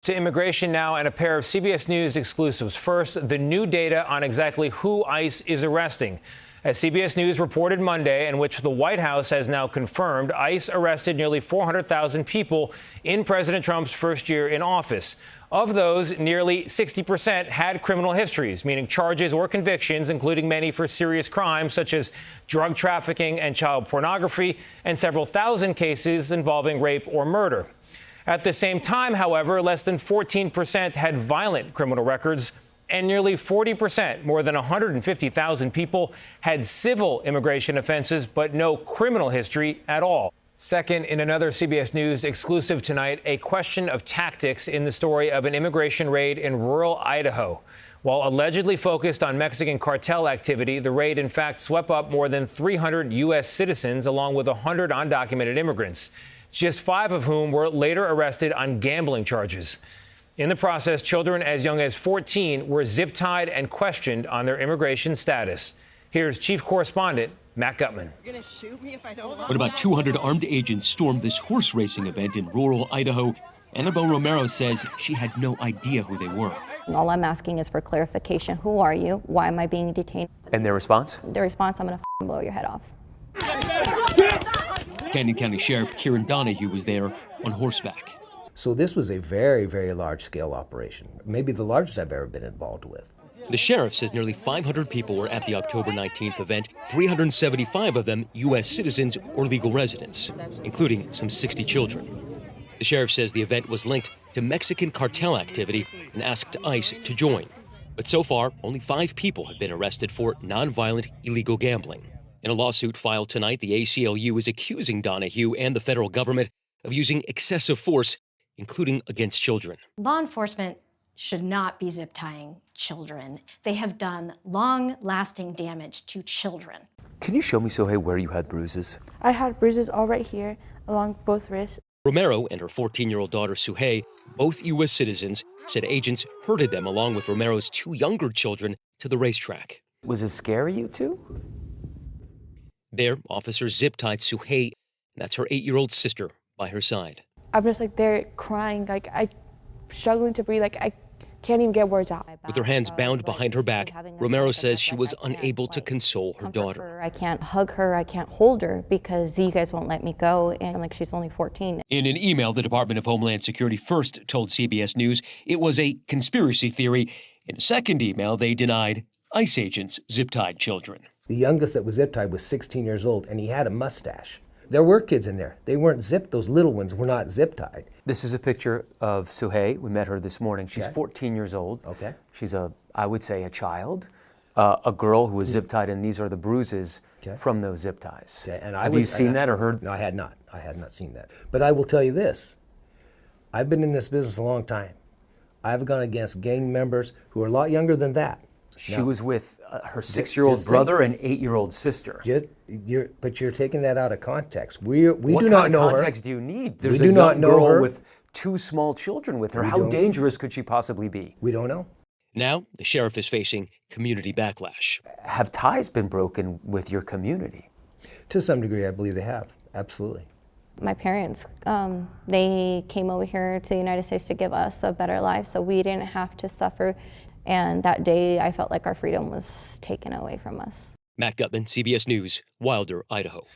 To immigration now and a pair of CBS News exclusives. First, the new data on exactly who ICE is arresting. As CBS News reported Monday, in which the White House has now confirmed, ICE arrested nearly 400,000 people in President Trump's first year in office. Of those, nearly 60% had criminal histories, meaning charges or convictions, including many for serious crimes such as drug trafficking and child pornography, and several thousand cases involving rape or murder. At the same time, however, less than 14% had violent criminal records, and nearly 40%, more than 150,000 people, had civil immigration offenses, but no criminal history at all. Second, in another CBS News exclusive tonight, a question of tactics in the story of an immigration raid in rural Idaho. While allegedly focused on Mexican cartel activity, the raid in fact swept up more than 300 U.S. citizens along with 100 undocumented immigrants, just 5 of whom were later arrested on gambling charges. In the process, children as young as 14 were zip-tied and questioned on their immigration status. Here's Chief Correspondent Matt Gutman. When about 200 armed agents stormed this horse racing event in rural Idaho, Annabelle Romero says she had no idea who they were. All I'm asking is for clarification. Who are you? Why am I being detained? And their response? Their response, I'm going to blow your head off. Canyon County Sheriff Kieran Donahue was there on horseback. So this was a very, very large-scale operation, maybe the largest I've ever been involved with. The sheriff says nearly 500 people were at the October 19th event, 375 of them U.S. citizens or legal residents, including some 60 children. The sheriff says the event was linked to Mexican cartel activity and asked ICE to join. But so far, only 5 people have been arrested for nonviolent illegal gambling. In a lawsuit filed tonight, the ACLU is accusing Donahue and the federal government of using excessive force, including against children. Law enforcement should not be zip-tying children. They have done long-lasting damage to children. Can you show me, Sohei, where you had bruises? I had bruises all right here along both wrists. Romero and her 14-year-old daughter, Suhei, both U.S. citizens, said agents herded them along with Romero's 2 younger children to the racetrack. Was it scary, you two? There, officers zip-tied Suhei, and that's her 8-year-old sister, by her side. I'm just like there crying, like I'm struggling to breathe, like I can't even get words out. With her hands bound behind her back, Romero says she was unable to console her daughter. I can't hug her, I can't hold her because you guys won't let me go, and like she's only 14. In an email, the Department of Homeland Security first told CBS News it was a conspiracy theory. In a second email, they denied ICE agents zip-tied children. The youngest that was zip-tied was 16 years old, and he had a mustache. There were kids in there. They weren't zipped. Those little ones were not zip-tied. This is a picture of Suhei. We met her this morning. She's 14 years old. Okay. She's I would say, a child, a girl who was zip-tied, and these are the bruises from those zip ties. Okay. And Have you seen that or heard? No, I had not. I had not seen that. But I will tell you this. I've been in this business a long time. I've gone against gang members who are a lot younger than that. She was with her 6-year-old brother and 8-year-old sister. But you're taking that out of context. We do not know her. What kind of context do you need? There's a young girl with 2 small children with her. How dangerous could she possibly be? We don't know. Now, the sheriff is facing community backlash. Have ties been broken with your community? To some degree, I believe they have. Absolutely. My parents, they came over here to the United States to give us a better life so we didn't have to suffer. And that day, I felt like our freedom was taken away from us. Matt Gutman, CBS News, Wilder, Idaho.